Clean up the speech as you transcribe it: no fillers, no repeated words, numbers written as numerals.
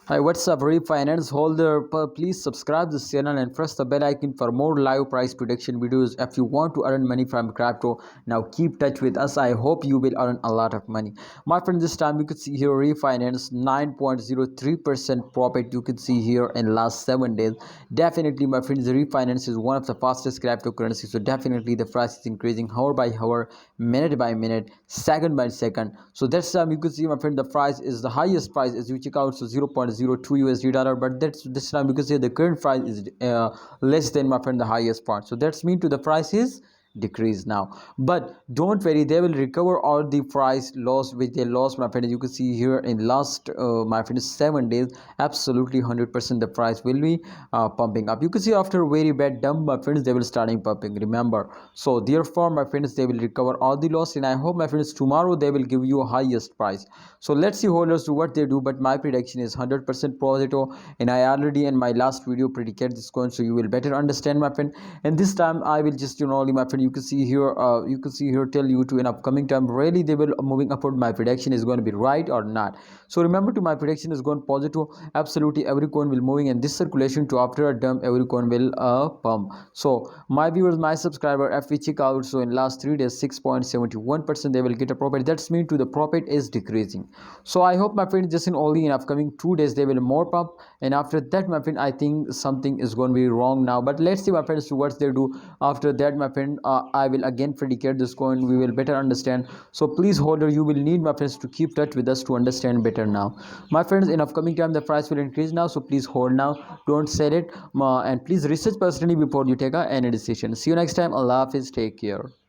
Hi, what's up, Reef Finance holder? Please subscribe this channel and press the bell icon for more live price prediction videos. If you want to earn money from crypto, now keep touch with us. I hope you will earn a lot of money. My friend, this time you could see here refinance 9.03% profit. You could see here in last 7 days. Definitely, my friends, refinance is one of the fastest cryptocurrencies. So definitely the price is increasing hour by hour, minute by minute, second by second. So that's time you could see, my friend, the price is the highest price as you check out. So 0.02 USD dollar, but that's this time you can see the current price is less than, my friend, the highest part. So that's mean to the price is decrease now, but don't worry, they will recover all the price loss which they lost, my friend. You can see here in last my friend 7 days, absolutely 100% the price will be pumping up. You can see after a very bad dump, my friends, they will starting pumping, remember. So therefore, my friends, they will recover all the loss, and I hope, my friends, tomorrow they will give you a highest price. So let's see holders do what they do, but my prediction is 100% positive, and I already in my last video predicted this coin, so you will better understand, my friend. And this time I will just only, my friend, you can see here tell you to in upcoming time really they will moving upward. My prediction is going to be right or not. So remember, to my prediction is going positive. Absolutely every coin will moving, and this circulation to after a dump every coin will pump. So my viewers, my subscriber, if we check out, so in last 3 days 6.71% they will get a profit. That's mean to the profit is decreasing. So I hope, my friend, just in only in upcoming 2 days they will more pump, and after that, my friend, I think something is going to be wrong now. But let's see, my friends, what they do after that, my friend. I will again predicate this coin, we will better understand. So please, holder, you will need, my friends, to keep touch with us to understand better now. My friends, in upcoming time the price will increase now, so please hold now, don't sell it, and please research personally before you take any decision. See you next time. Allah Hafiz, take care.